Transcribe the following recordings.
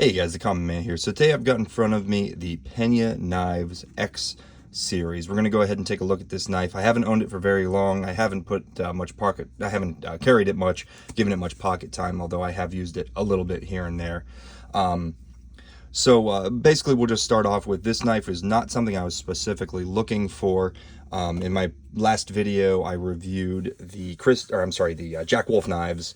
Hey guys, the Common Man here. So today I've got in front of me the Pena Knives X series. We're going to go ahead and take a look at this knife. I haven't owned it for very long. I haven't put I haven't carried it much, given it much pocket time, although I have used it a little bit here and there. Basically we'll just start off with this knife is not something I was specifically looking for. In my last video I reviewed the Jack Wolf knives.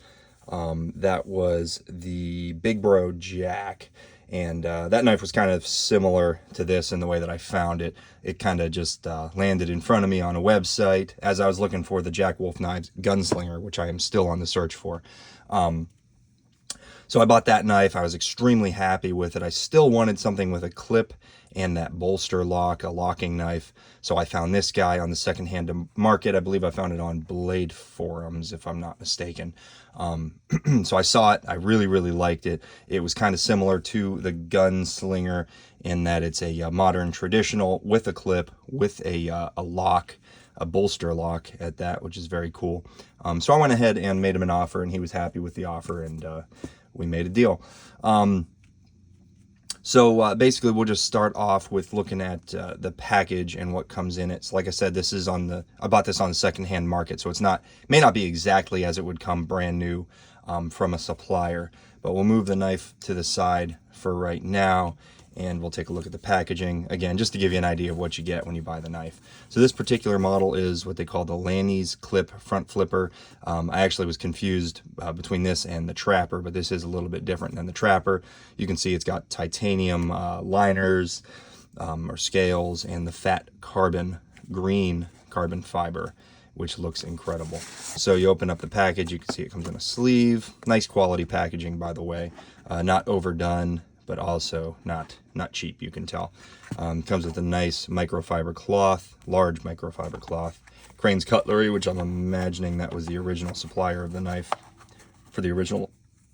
That was the Big Bro Jack, and that knife was kind of similar to this in the way that I found it. It kind of just landed in front of me on a website as I was looking for the Jack Wolf Knives Gunslinger, which I am still on the search for. So I bought that knife. I was extremely happy with it. I still wanted something with a clip and that bolster lock, a locking knife. So I found this guy on the secondhand market. I believe I found it on Blade Forums, if I'm not mistaken. So I saw it. I really, really liked it. It was kind of similar to the Gunslinger in that it's a modern traditional with a clip, with a lock, a bolster lock at that, which is very cool. So I went ahead and made him an offer, and he was happy with the offer, and we made a deal. Basically we'll just start off with looking at the package and what comes in it. So like I said, this is I bought this on the secondhand market, so may not be exactly as it would come brand new from a supplier, but we'll move the knife to the side for right now, and we'll take a look at the packaging again, just to give you an idea of what you get when you buy the knife. So this particular model is what they call the Lanny's clip front flipper. I actually was confused between this and the Trapper, but this is a little bit different than the Trapper. You can see it's got titanium liners or scales, and the fat green carbon fiber, which looks incredible. So you open up the package, you can see it comes in a sleeve. Nice quality packaging, by the way. Not overdone, but also not cheap, you can tell. Comes with a nice microfiber cloth, large microfiber cloth. Crane's Cutlery, which I'm imagining that was the original supplier of the knife for the original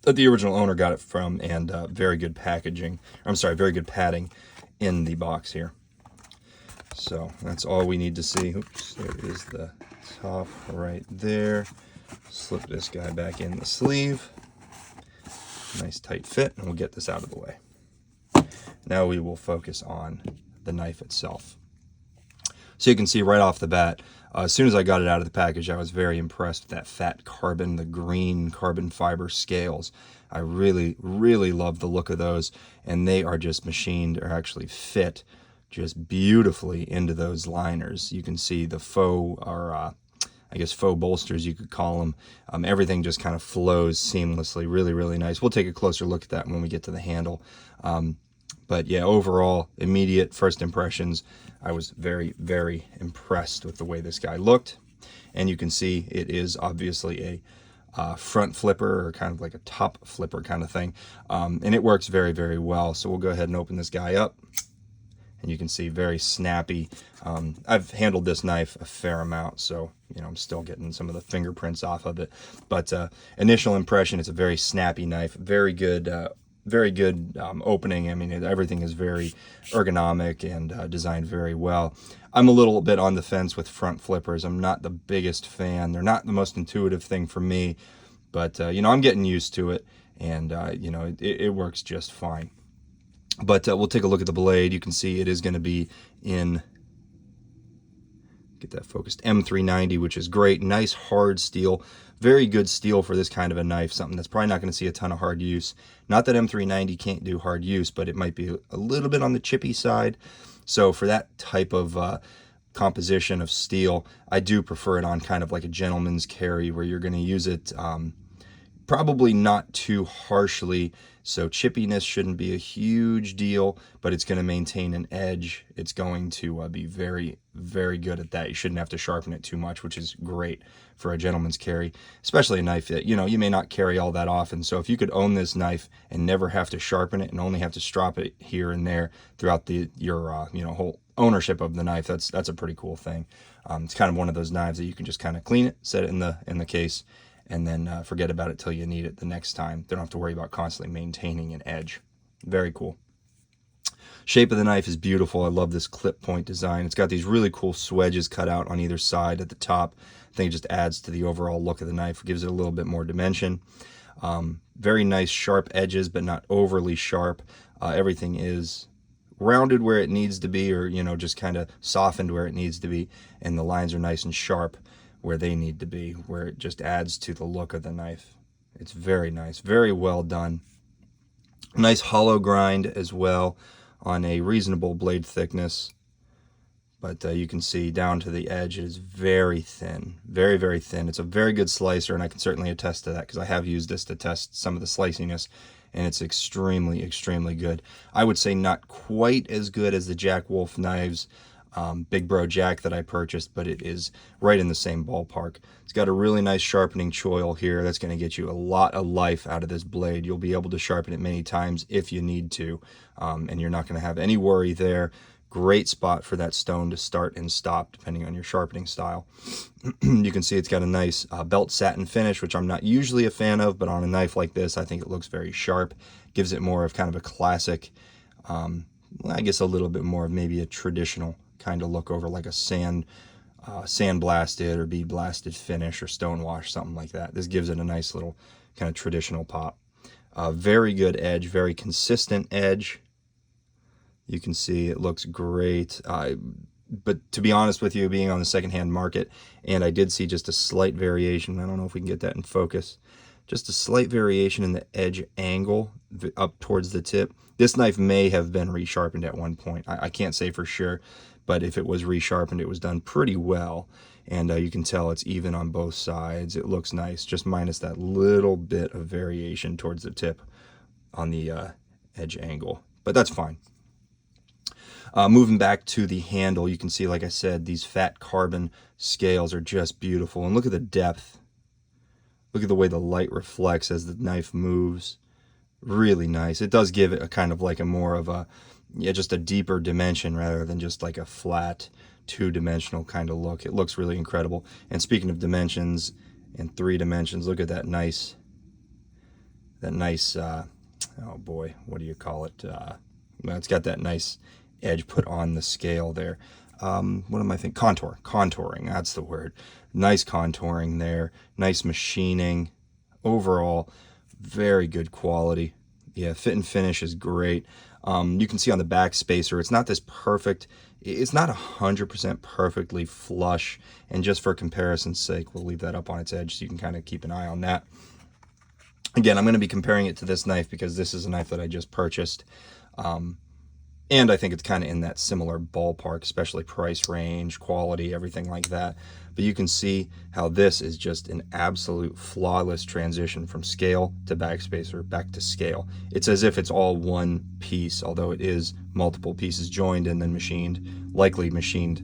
owner got it from, and very good packaging. Very good padding in the box here. So that's all we need to see. Oops, there is the top right there. Slip this guy back in the sleeve. Nice tight fit, and we'll get this out of the way. Now we will focus on the knife itself. So you can see right off the bat, as soon as I got it out of the package, I was very impressed with that fat carbon, the green carbon fiber scales. I really, really love the look of those, and they are just machined, or actually fit just beautifully into those liners. You can see the faux, or I guess faux bolsters, you could call them. Everything just kind of flows seamlessly. Really, really nice. We'll take a closer look at that when we get to the handle. But yeah, overall, immediate first impressions, I was very, very impressed with the way this guy looked. And you can see it is obviously a front flipper, or kind of like a top flipper kind of thing. And it works very, very well. So we'll go ahead and open this guy up. And you can see very snappy. I've handled this knife a fair amount, so I'm still getting some of the fingerprints off of it. But initial impression, it's a very snappy knife. Very good opening. I mean, everything is very ergonomic and designed very well. I'm a little bit on the fence with front flippers. I'm not the biggest fan. They're not the most intuitive thing for me, but I'm getting used to it, and it works just fine. But we'll take a look at the blade. You can see it is going to be in, get that focused, M390, which is great. Nice hard steel. Very good steel for this kind of a knife. Something that's probably not going to see a ton of hard use. Not that M390 can't do hard use, but it might be a little bit on the chippy side. So for that type of composition of steel, I do prefer it on kind of like a gentleman's carry, where you're going to use it probably not too harshly. So chippiness shouldn't be a huge deal, but it's going to maintain an edge. It's going to be very, very good at that. You shouldn't have to sharpen it too much, which is great for a gentleman's carry, especially a knife that, you may not carry all that often. So if you could own this knife and never have to sharpen it and only have to strop it here and there throughout your whole ownership of the knife, that's a pretty cool thing. It's kind of one of those knives that you can just kind of clean it, set it in the case, and then forget about it till you need it the next time. They don't have to worry about constantly maintaining an edge. Very cool. Shape of the knife is beautiful. I love this clip point design. It's got these really cool swedges cut out on either side at the top. I think it just adds to the overall look of the knife, gives it a little bit more dimension. Very nice sharp edges, but not overly sharp. Everything is rounded where it needs to be, or, you know, just kind of softened where it needs to be. And the lines are nice and sharp where they need to be, where it just adds to the look of the knife. It's very nice, very well done. Nice hollow grind as well on a reasonable blade thickness. But you can see down to the edge, it is very thin, very, very thin. It's a very good slicer, and I can certainly attest to that because I have used this to test some of the sliciness, and it's extremely, extremely good. I would say not quite as good as the Jack Wolf knives, Big Bro Jack that I purchased, but it is right in the same ballpark. It's got a really nice sharpening choil here. That's going to get you a lot of life out of this blade. You'll be able to sharpen it many times if you need to, and you're not going to have any worry there. Great spot for that stone to start and stop depending on your sharpening style. You can see it's got a nice belt satin finish, which I'm not usually a fan of, but on a knife like this, I think it looks very sharp. Gives it more of kind of a classic, I guess a little bit more of maybe a traditional kind of look over like a sand blasted or bead blasted finish or stone wash, something like that. This gives it a nice little kind of traditional pop. Very good edge, very consistent edge. You can see it looks great. But to be honest with you, being on the secondhand market, and I did see just a slight variation. I don't know if we can get that in focus. Just a slight variation in the edge angle up towards the tip. This knife may have been resharpened at one point. I can't say for sure, but if it was resharpened, it was done pretty well. And you can tell it's even on both sides. It looks nice, just minus that little bit of variation towards the tip on the edge angle. But that's fine. Moving back to the handle, you can see, like I said, these fat carbon scales are just beautiful. And look at the depth. Look at the way the light reflects as the knife moves. Really nice. It does give it a kind of like a more of a, yeah, just a deeper dimension rather than just like a flat two-dimensional kind of look. It looks really incredible. And speaking of dimensions and 3 dimensions, look at that nice, oh boy, what do you call it? Well, it's got that nice edge put on the scale there. What am I thinking? Contouring, that's the word. Nice contouring there, nice machining. Overall, very good quality. Yeah, fit and finish is great. You can see on the back spacer, it's not this perfect, it's not 100% perfectly flush, and just for comparison's sake, we'll leave that up on its edge so you can kind of keep an eye on that. Again, I'm going to be comparing it to this knife because this is a knife that I just purchased. And I think it's kind of in that similar ballpark, especially price range, quality, everything like that. But you can see how this is just an absolute flawless transition from scale to backspacer, back to scale. It's as if it's all one piece, although it is multiple pieces joined and then machined, likely machined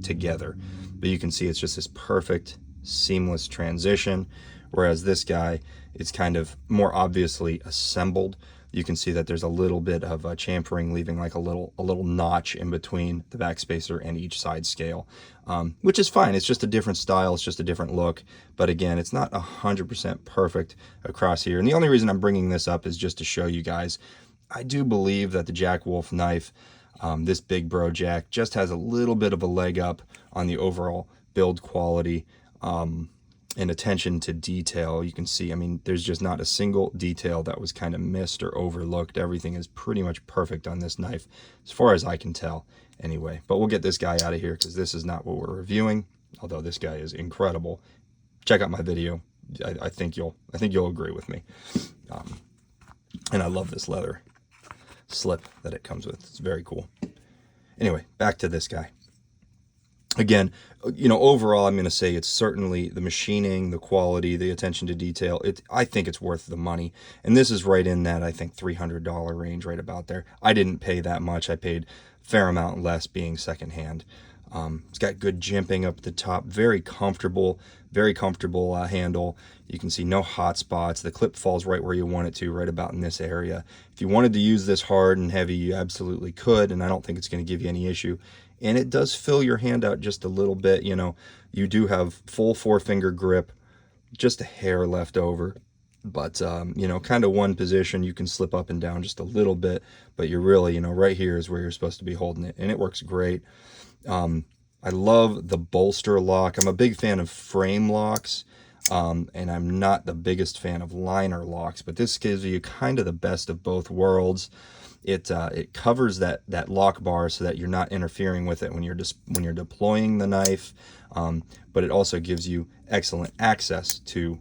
together. But you can see it's just this perfect, seamless transition, whereas this guy, it's kind of more obviously assembled. You can see that there's a little bit of chamfering, leaving like a little notch in between the backspacer and each side scale, which is fine. It's just a different style. It's just a different look. But again, it's not 100% perfect across here. And the only reason I'm bringing this up is just to show you guys, I do believe that the Jack Wolf knife, this Big Bro Jack, just has a little bit of a leg up on the overall build quality. And attention to detail. You can see, I mean, there's just not a single detail that was kind of missed or overlooked. Everything is pretty much perfect on this knife, as far as I can tell anyway. But we'll get this guy out of here because this is not what we're reviewing, although this guy is incredible. Check out my video. I think you'll agree with me. And I love this leather slip that it comes with. It's very cool. Anyway, back to this guy. Again, you know, overall, I'm going to say it's certainly the machining, the quality, the attention to detail. I think it's worth the money. And this is right in that, I think, $300 range, right about there. I didn't pay that much. I paid a fair amount less being secondhand. It's got good jimping up the top. Very comfortable handle. You can see no hot spots. The clip falls right where you want it to, right about in this area. If you wanted to use this hard and heavy, you absolutely could, and I don't think it's going to give you any issue. And it does fill your hand out just a little bit. You know, you do have full 4-finger grip, just a hair left over. But, you know, kind of one position, you can slip up and down just a little bit. But you're really, you know, right here is where you're supposed to be holding it. And it works great. I love the bolster lock. I'm a big fan of frame locks. and I'm not the biggest fan of liner locks, but this gives you kind of the best of both worlds. It covers that lock bar so that you're not interfering with it when you're deploying the knife, but it also gives you excellent access to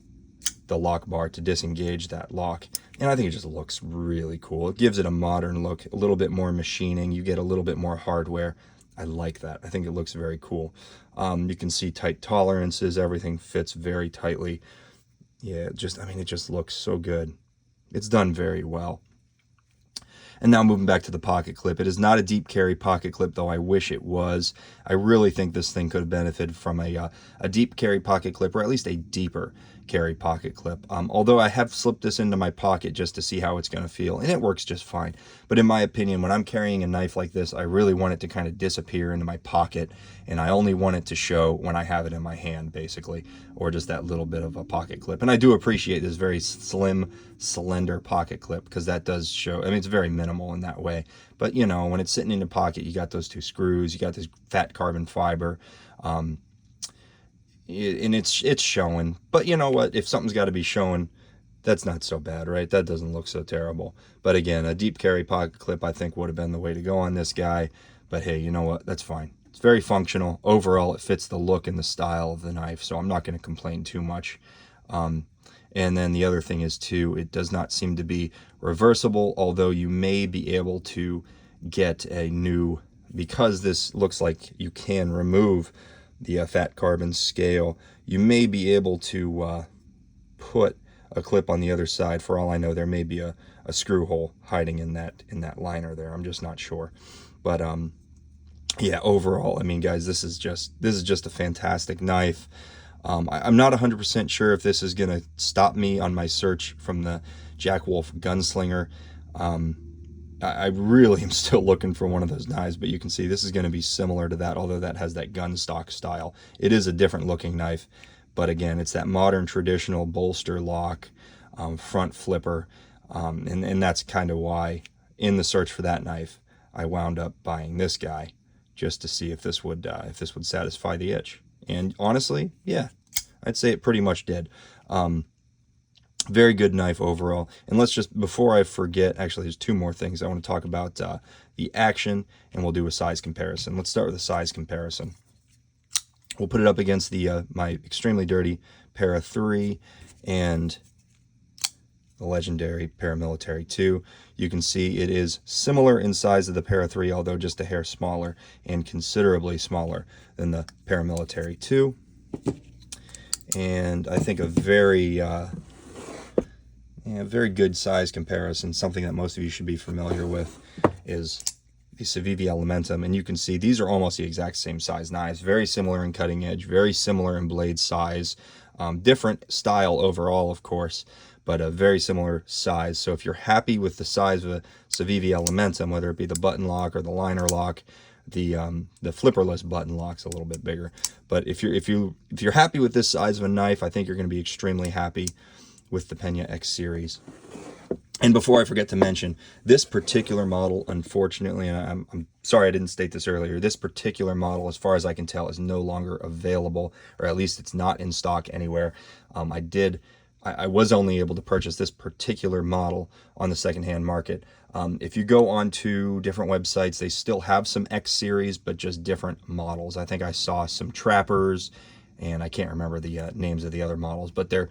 the lock bar to disengage that lock. And I think it just looks really cool. It gives it a modern look, a little bit more machining. You get a little bit more hardware. I like that. I think it looks very cool. You can see tight tolerances. Everything fits very tightly. Yeah, it just looks so good. It's done very well. And now moving back to the pocket clip. It is not a deep carry pocket clip, though I wish it was. I really think this thing could have benefited from a deep carry pocket clip, or at least a deeper carry pocket clip. Although I have slipped this into my pocket just to see how it's going to feel, and it works just fine. But in my opinion, when I'm carrying a knife like this, I really want it to kind of disappear into my pocket, and I only want it to show when I have it in my hand, basically, or just that little bit of a pocket clip. And I do appreciate this very slim, slender pocket clip, because that does show, I mean, it's very minimal in that way. But, you know, when it's sitting in the pocket, you got those two screws, you got this fat carbon fiber, and it's showing. But you know what? If something's got to be showing, that's not so bad, right? That doesn't look so terrible. But again, a deep carry pocket clip, I think, would have been the way to go on this guy. But hey, you know what? That's fine. It's very functional. Overall, it fits the look and the style of the knife, so I'm not going to complain too much. And then the other thing is, too, it does not seem to be reversible, although you may be able to get a new, because this looks like you can remove the fat carbon scale, you may be able to put a clip on the other side. For all I know, there may be a screw hole hiding in that liner there. I'm just not sure. But yeah, overall, I mean, guys, this is just a fantastic knife. I'm not 100% sure if this is going to stop me on my search from the Jack Wolf Gunslinger. I really am still looking for one of those knives, but you can see this is going to be similar to that, although that has that gun stock style. It is a different looking knife, but again, it's that modern traditional bolster lock, front flipper, and that's kind of why, in the search for that knife, I wound up buying this guy, just to see if this would satisfy the itch. And honestly, yeah, I'd say it pretty much did. Very good knife overall. And let's just, before I forget, actually there's two more things I want to talk about. The action, and we'll do a size comparison. Let's start with a size comparison. We'll put it up against the my extremely dirty Para 3 and the legendary Paramilitary 2. You can see it is similar in size to the Para 3, although just a hair smaller, and considerably smaller than the Paramilitary 2. And I think a very very good size comparison, something that most of you should be familiar with, is the Civivi Elementum. And you can see these are almost the exact same size knives, very similar in cutting edge, very similar in blade size, different style overall, of course, but a very similar size. So if you're happy with the size of a Civivi Elementum, whether it be the button lock or the liner lock, the flipperless button lock's a little bit bigger. But if you're happy with this size of a knife, I think you're going to be extremely happy with the Pena X series. And before I forget to mention, this particular model, unfortunately, and I'm sorry I didn't state this earlier, this particular model, as far as I can tell, is no longer available, or at least it's not in stock anywhere. I was only able to purchase this particular model on the secondhand market. If you go onto different websites, they still have some X series, but just different models. I think I saw some Trappers, and I can't remember the names of the other models, but there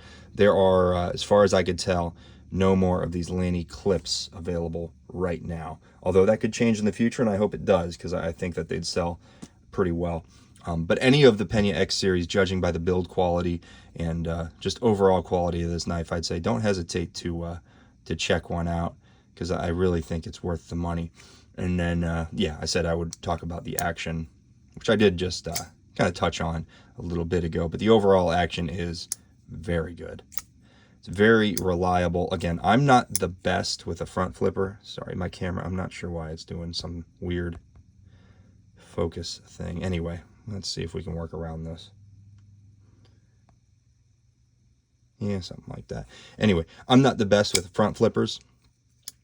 are, as far as I could tell, no more of these Lanny clips available right now. Although that could change in the future, and I hope it does, because I think that they'd sell pretty well. But any of the Pena X series, judging by the build quality and just overall quality of this knife, I'd say don't hesitate to check one out, because I really think it's worth the money. And then, yeah, I said I would talk about the action, which I did just kind of touch on a little bit ago, but the overall action is very good. It's very reliable. Again, I'm not the best with a front flipper. Sorry, my camera, I'm not sure why it's doing some weird focus thing. Anyway, let's see if we can work around this. Yeah, something like that. Anyway, I'm not the best with front flippers,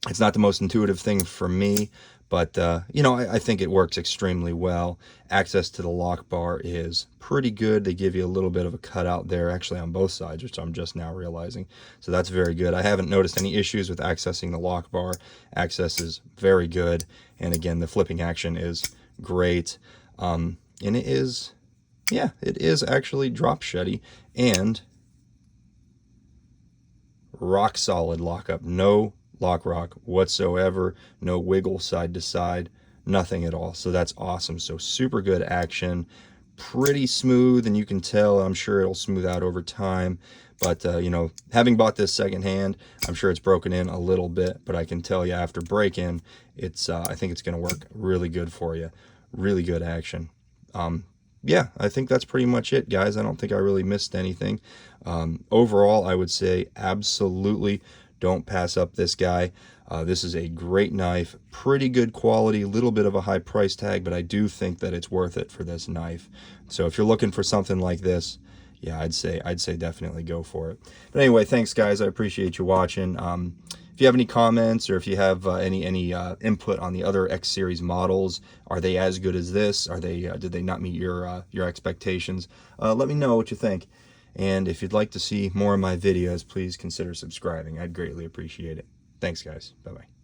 It's not the most intuitive thing for me, but you know, I think it works extremely well. Access to the lock bar is pretty good. They give you a little bit of a cutout there, actually on both sides, which I'm just now realizing. So that's very good. I haven't noticed any issues with accessing the lock bar. Access is very good, and again, the flipping action is great. And it is, yeah, it is actually drop shutty and rock solid lockup. No lock rock whatsoever, no wiggle side to side, nothing at all. So that's awesome. So super good action, pretty smooth, and you can tell, I'm sure it'll smooth out over time. But you know, having bought this secondhand, I'm sure it's broken in a little bit, but I can tell you after break-in, it's I think it's going to work really good for you. Really good action. Yeah, I think that's pretty much it, guys. I don't think I really missed anything. Overall, I would say absolutely don't pass up this guy. This is a great knife, pretty good quality, a little bit of a high price tag, but I do think that it's worth it for this knife. So if you're looking for something like this, yeah, I'd say definitely go for it. But anyway, thanks, guys. I appreciate you watching. If you have any comments, or if you have any input on the other X series models, are they as good as this? Are they did they not meet your expectations? Let me know what you think. And if you'd like to see more of my videos, please consider subscribing. I'd greatly appreciate it. Thanks, guys. Bye-bye.